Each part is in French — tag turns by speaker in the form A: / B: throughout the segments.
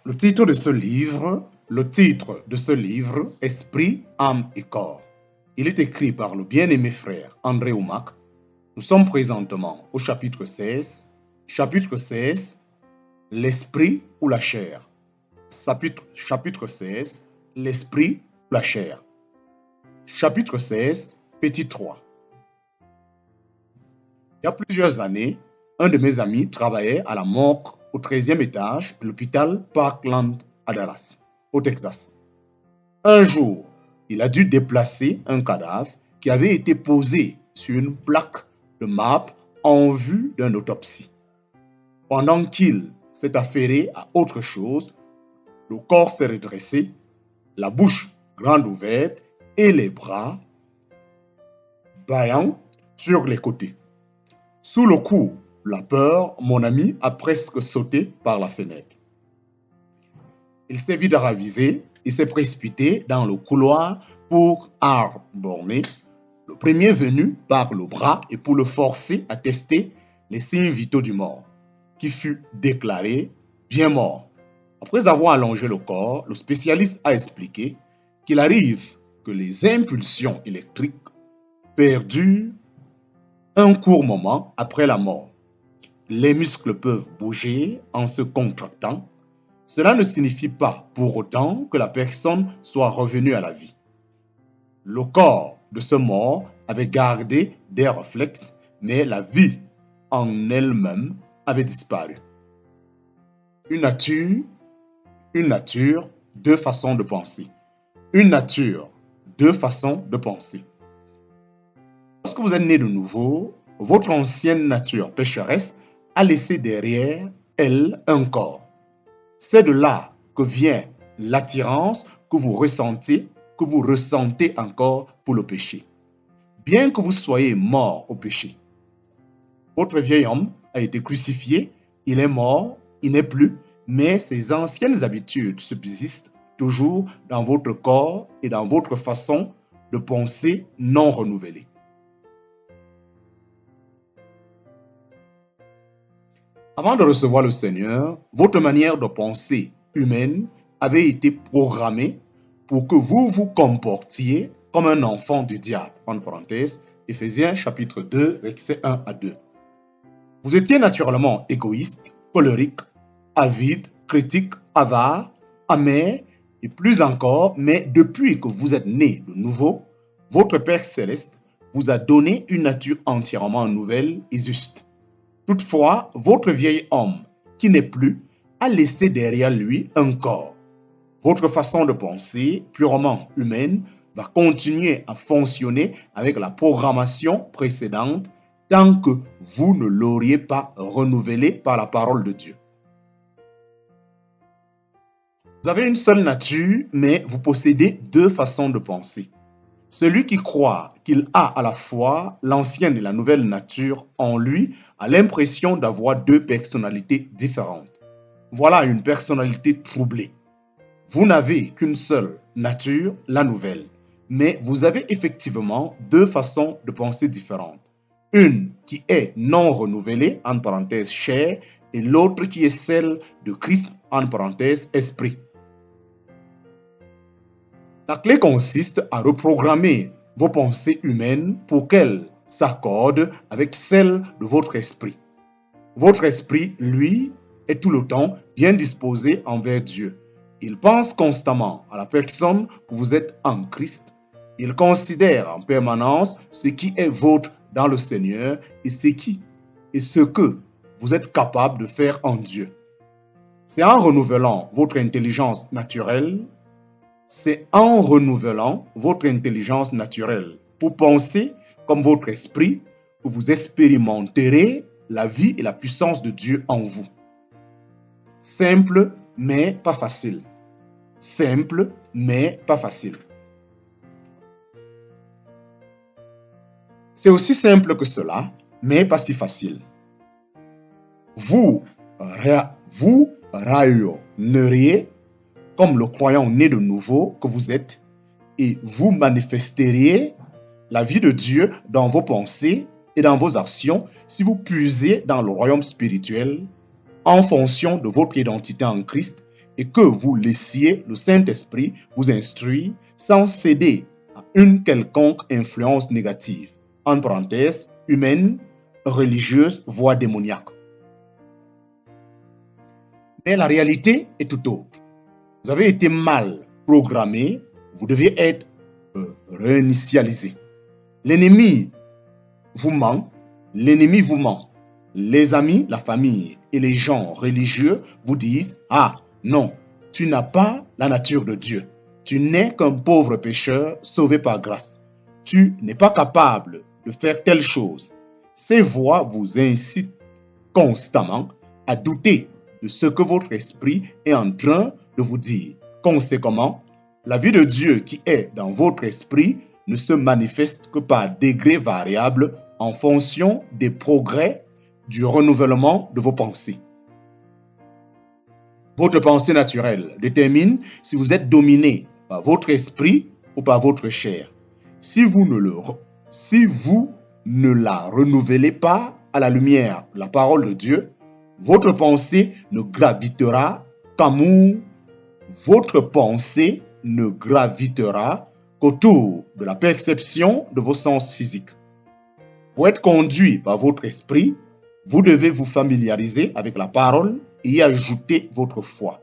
A: Le titre de ce livre, Esprit, âme et corps. Il est écrit par le bien-aimé frère André Oumak. Nous sommes présentement au chapitre 16. Chapitre 16, l'esprit ou la chair. Chapitre 16, l'esprit ou la chair. Chapitre 16, petit 3. Il y a plusieurs années, un de mes amis travaillait à la morgue au 13e étage de l'hôpital Parkland à Dallas, au Texas. Un jour, il a dû déplacer un cadavre qui avait été posé sur une plaque de marbre en vue d'une autopsie. Pendant qu'il s'est affairé à autre chose, le corps s'est redressé, la bouche grande ouverte et les bras bâillants sur les côtés. Sous le coup, la peur, mon ami a presque sauté par la fenêtre. Il s'est vite ravisé et s'est précipité dans le couloir pour arborner le premier venu par le bras et pour le forcer à tester les signes vitaux du mort, qui fut déclaré bien mort. Après avoir allongé le corps, le spécialiste a expliqué qu'il arrive que les impulsions électriques perdurent un court moment après la mort. Les muscles peuvent bouger en se contractant. Cela ne signifie pas pour autant que la personne soit revenue à la vie. Le corps de ce mort avait gardé des réflexes, mais la vie en elle-même avait disparu. Une nature, deux façons de penser. Une nature, deux façons de penser. Lorsque vous êtes né de nouveau, votre ancienne nature pécheresse a laissé derrière elle un corps. C'est de là que vient l'attirance que vous ressentez encore pour le péché. Bien que vous soyez mort au péché, votre vieil homme a été crucifié, il est mort, il n'est plus, mais ses anciennes habitudes subsistent toujours dans votre corps et dans votre façon de penser non renouvelée. Avant de recevoir le Seigneur, votre manière de penser humaine avait été programmée pour que vous vous comportiez comme un enfant du diable. En parenthèse, Éphésiens chapitre 2, versets 1 à 2. Vous étiez naturellement égoïste, colérique, avide, critique, avare, amer et plus encore, mais depuis que vous êtes né de nouveau, votre Père Céleste vous a donné une nature entièrement nouvelle et juste. Toutefois, votre vieil homme, qui n'est plus, a laissé derrière lui un corps. Votre façon de penser, purement humaine, va continuer à fonctionner avec la programmation précédente tant que vous ne l'auriez pas renouvelée par la parole de Dieu. Vous avez une seule nature, mais vous possédez deux façons de penser. Celui qui croit qu'il a à la fois l'ancienne et la nouvelle nature en lui a l'impression d'avoir deux personnalités différentes. Voilà une personnalité troublée. Vous n'avez qu'une seule nature, la nouvelle, mais vous avez effectivement deux façons de penser différentes. Une qui est non renouvelée, en parenthèse chair, et l'autre qui est celle de Christ, en parenthèse esprit. La clé consiste à reprogrammer vos pensées humaines pour qu'elles s'accordent avec celles de votre esprit. Votre esprit, lui, est tout le temps bien disposé envers Dieu. Il pense constamment à la personne que vous êtes en Christ. Il considère en permanence ce qui est vôtre dans le Seigneur et ce que vous êtes capable de faire en Dieu. C'est en renouvelant votre intelligence naturelle pour penser comme votre esprit que vous expérimenterez la vie et la puissance de Dieu en vous. Simple, mais pas facile. Simple, mais pas facile. C'est aussi simple que cela, mais pas si facile. Vous rayonneriez comme le croyant né de nouveau que vous êtes, et vous manifesteriez la vie de Dieu dans vos pensées et dans vos actions si vous puisez dans le royaume spirituel en fonction de votre identité en Christ et que vous laissiez le Saint-Esprit vous instruire sans céder à une quelconque influence négative, en parenthèse, humaine, religieuse, voire démoniaque. Mais la réalité est tout autre. Vous avez été mal programmé, vous devez être réinitialisé. L'ennemi vous ment, Les amis, la famille et les gens religieux vous disent « Ah, non, tu n'as pas la nature de Dieu. Tu n'es qu'un pauvre pécheur sauvé par grâce. Tu n'es pas capable de faire telle chose. » Ces voix vous incitent constamment à douter de ce que votre esprit est en train de vous dire. Conséquemment, la vie de Dieu qui est dans votre esprit ne se manifeste que par degrés variables en fonction des progrès du renouvellement de vos pensées. Votre pensée naturelle détermine si vous êtes dominé par votre esprit ou par votre chair. Si vous ne la renouvelez pas à la lumière de la parole de Dieu, votre pensée ne gravitera qu'autour de la perception de vos sens physiques. Pour être conduit par votre esprit, vous devez vous familiariser avec la parole et y ajouter votre foi.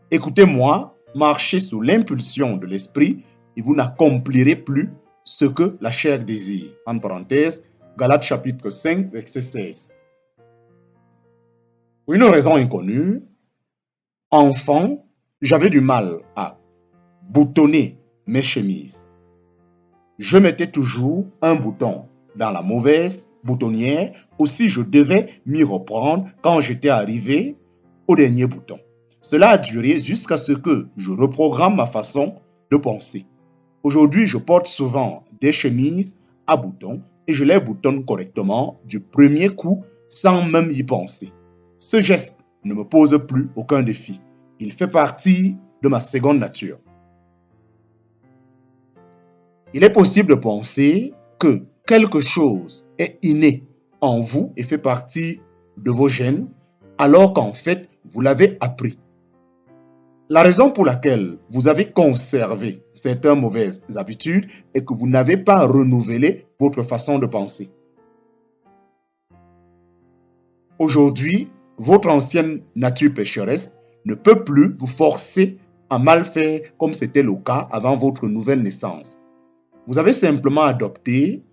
A: Écoutez-moi, marchez sous l'impulsion de l'esprit et vous n'accomplirez plus ce que la chair désire. En parenthèse, Galates chapitre 5, verset 16. Pour une raison inconnue, enfant, j'avais du mal à boutonner mes chemises. Je mettais toujours un bouton dans la mauvaise boutonnière, aussi je devais m'y reprendre quand j'étais arrivé au dernier bouton. Cela a duré jusqu'à ce que je reprogramme ma façon de penser. Aujourd'hui, je porte souvent des chemises à boutons et je les boutonne correctement du premier coup sans même y penser. Ce geste ne me pose plus aucun défi. Il fait partie de ma seconde nature. Il est possible de penser que quelque chose est inné en vous et fait partie de vos gènes, alors qu'en fait, vous l'avez appris. La raison pour laquelle vous avez conservé certaines mauvaises habitudes est que vous n'avez pas renouvelé votre façon de penser. Aujourd'hui, votre ancienne nature pécheresse ne peut plus vous forcer à mal faire comme c'était le cas avant votre nouvelle naissance. Vous avez simplement adopté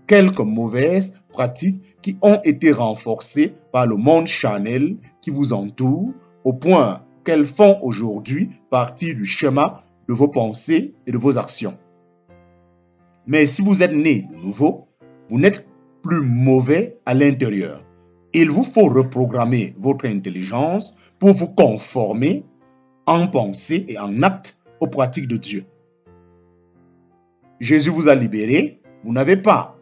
A: quelques mauvaises pratiques qui ont été renforcées par le monde charnel qui vous entoure au point qu'elles font aujourd'hui partie du schéma de vos pensées et de vos actions. Mais si vous êtes né de nouveau, vous n'êtes plus mauvais à l'intérieur. Il vous faut reprogrammer votre intelligence pour vous conformer en pensée et en acte aux pratiques de Dieu. Jésus vous a libéré, vous n'avez pas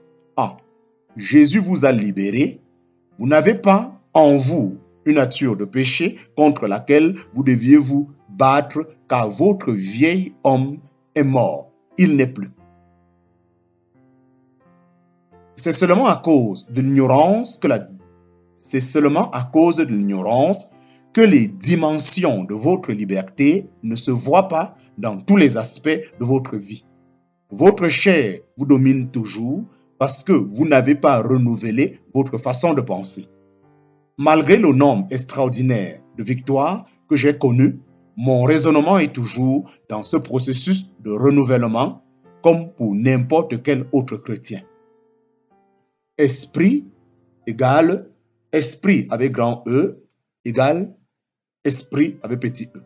A: en vous une nature de péché contre laquelle vous deviez vous battre car votre vieil homme est mort, il n'est plus. C'est seulement à cause de l'ignorance que les dimensions de votre liberté ne se voient pas dans tous les aspects de votre vie. Votre chair vous domine toujours parce que vous n'avez pas renouvelé votre façon de penser. Malgré le nombre extraordinaire de victoires que j'ai connues, mon raisonnement est toujours dans ce processus de renouvellement comme pour n'importe quel autre chrétien. Esprit égale esprit avec grand E égale esprit avec petit e.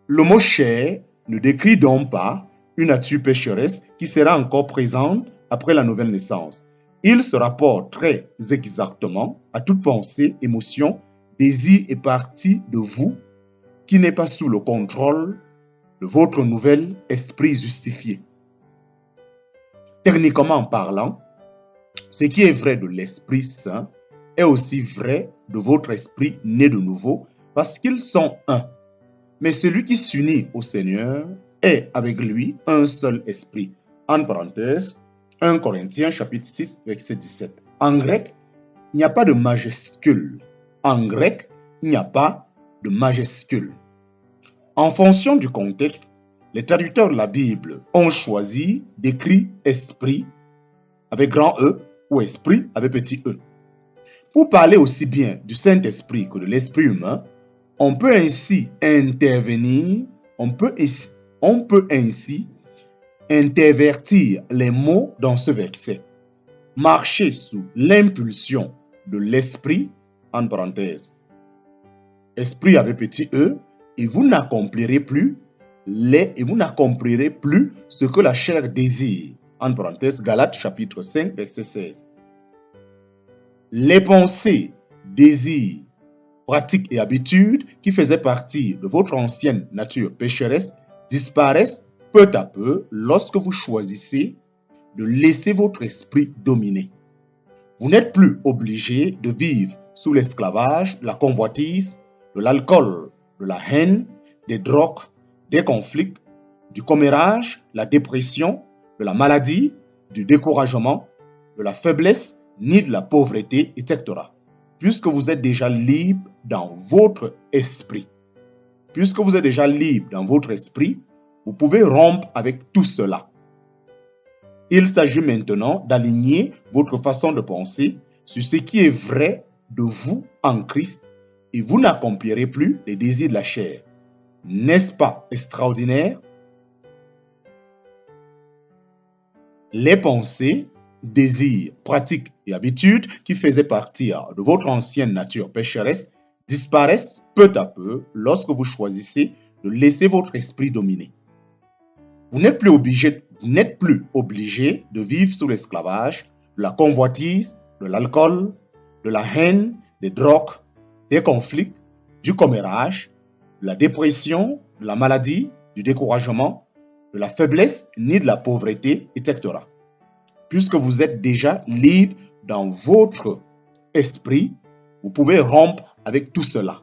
A: Le mot chair ne décrit donc pas une nature pécheresse qui sera encore présente après la nouvelle naissance. Il se rapporte très exactement à toute pensée, émotion, désir et partie de vous qui n'est pas sous le contrôle de votre nouvel esprit justifié. Techniquement parlant, ce qui est vrai de l'Esprit Saint est aussi vrai de votre esprit né de nouveau parce qu'ils sont un. Mais celui qui s'unit au Seigneur est avec lui un seul esprit. En parenthèse, 1 Corinthiens chapitre 6, verset 17. En grec, il n'y a pas de majuscule. En grec, il n'y a pas de majuscule. En fonction du contexte, les traducteurs de la Bible ont choisi d'écrire esprit avec grand E ou esprit avec petit e. Pour parler aussi bien du Saint-Esprit que de l'esprit humain, on peut ainsi intervenir, on peut ainsi intervertir les mots dans ce verset. Marchez sous l'impulsion de l'esprit, en parenthèse, esprit avec petit e, et vous n'accomplirez plus ce que la chair désire, en parenthèse, Galates chapitre 5, verset 16. Les pensées, désirs, pratiques et habitudes qui faisaient partie de votre ancienne nature pécheresse disparaissent peu à peu lorsque vous choisissez de laisser votre esprit dominer. Vous n'êtes plus obligé de vivre sous l'esclavage, la convoitise, de l'alcool, de la haine, des drogues, des conflits, du commérage, la dépression, de la maladie, du découragement, de la faiblesse, ni de la pauvreté, etc. Puisque vous êtes déjà libre dans votre esprit. Puisque vous êtes déjà libre dans votre esprit, vous pouvez rompre avec tout cela. Il s'agit maintenant d'aligner votre façon de penser sur ce qui est vrai de vous en Christ et vous n'accomplirez plus les désirs de la chair. N'est-ce pas extraordinaire? Les pensées, désirs, pratiques et habitudes qui faisaient partie de votre ancienne nature pécheresse disparaissent peu à peu lorsque vous choisissez de laisser votre esprit dominer. Vous n'êtes plus obligé de vivre sous l'esclavage, de la convoitise, de l'alcool, de la haine, des drogues, des conflits, du commérage, de la dépression, de la maladie, du découragement, de la faiblesse, ni de la pauvreté, etc. Puisque vous êtes déjà libre dans votre esprit, vous pouvez rompre avec tout cela.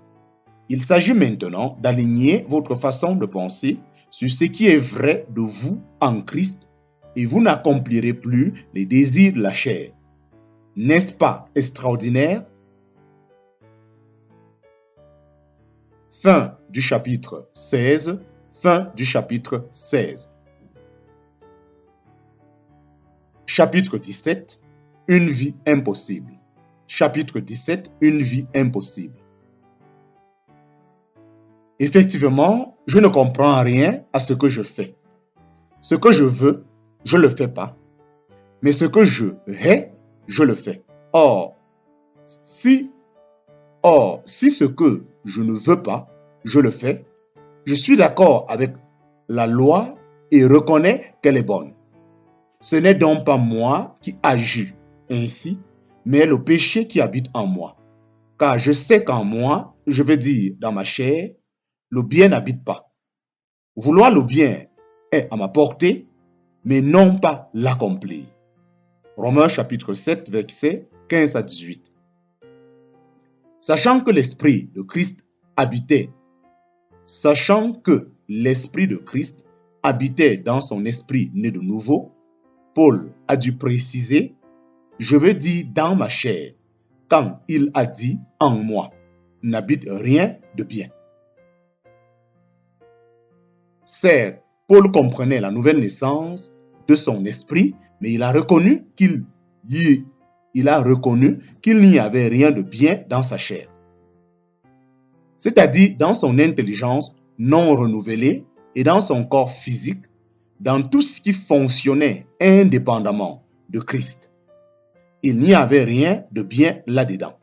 A: Il s'agit maintenant d'aligner votre façon de penser sur ce qui est vrai de vous en Christ et vous n'accomplirez plus les désirs de la chair. N'est-ce pas extraordinaire? Fin du chapitre 16. Fin du chapitre 16. Chapitre 17. Une vie impossible. Chapitre 17. Une vie impossible. Effectivement, je ne comprends rien à ce que je fais. Ce que je veux, je ne le fais pas. Mais ce que je hais, je le fais. Or, si ce que je ne veux pas, je le fais, je suis d'accord avec la loi et reconnais qu'elle est bonne. Ce n'est donc pas moi qui agis ainsi, mais le péché qui habite en moi. Car je sais qu'en moi, je veux dire dans ma chair, le bien n'habite pas. Vouloir le bien est à ma portée, mais non pas l'accomplir. Romains chapitre 7, versets 15 à 18. Sachant que l'Esprit de Christ habitait dans son esprit né de nouveau, Paul a dû préciser, je veux dire dans ma chair, quand il a dit en moi, n'habite rien de bien. Certes, Paul comprenait la nouvelle naissance de son esprit, mais il a reconnu qu'il n'y avait rien de bien dans sa chair. C'est-à-dire dans son intelligence non renouvelée et dans son corps physique, dans tout ce qui fonctionnait indépendamment de Christ. Il n'y avait rien de bien là-dedans.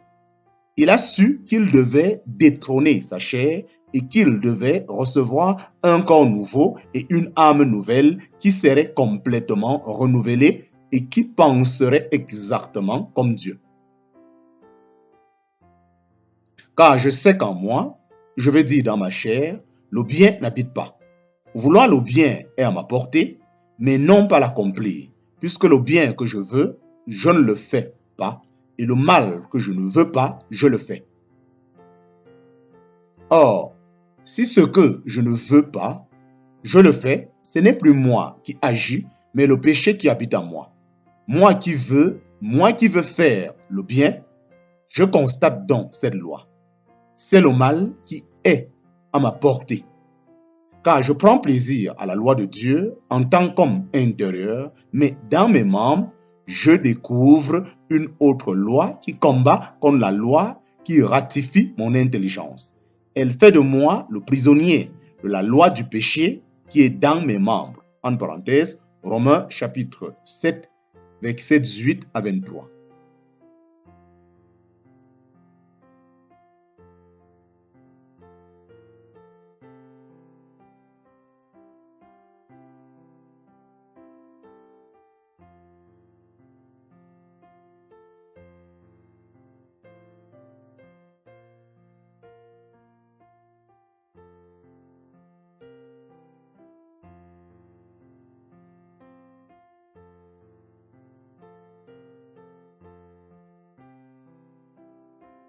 A: Il a su qu'il devait détrôner sa chair et qu'il devait recevoir un corps nouveau et une âme nouvelle qui serait complètement renouvelée et qui penserait exactement comme Dieu. Car je sais qu'en moi, je veux dire dans ma chair, le bien n'habite pas. Vouloir le bien est à ma portée, mais non pas l'accomplir, puisque le bien que je veux, je ne le fais pas, et le mal que je ne veux pas, je le fais. Or, si ce que je ne veux pas, je le fais, ce n'est plus moi qui agis, mais le péché qui habite en moi. Moi qui veux faire le bien, Je constate donc cette loi. C'est le mal qui est à ma portée. Car je prends plaisir à la loi de Dieu en tant qu'homme intérieur, mais dans mes membres, je découvre une autre loi qui combat contre la loi qui ratifie mon intelligence. Elle fait de moi le prisonnier de la loi du péché qui est dans mes membres. En parenthèse, Romains chapitre 7, versets 18 à 23.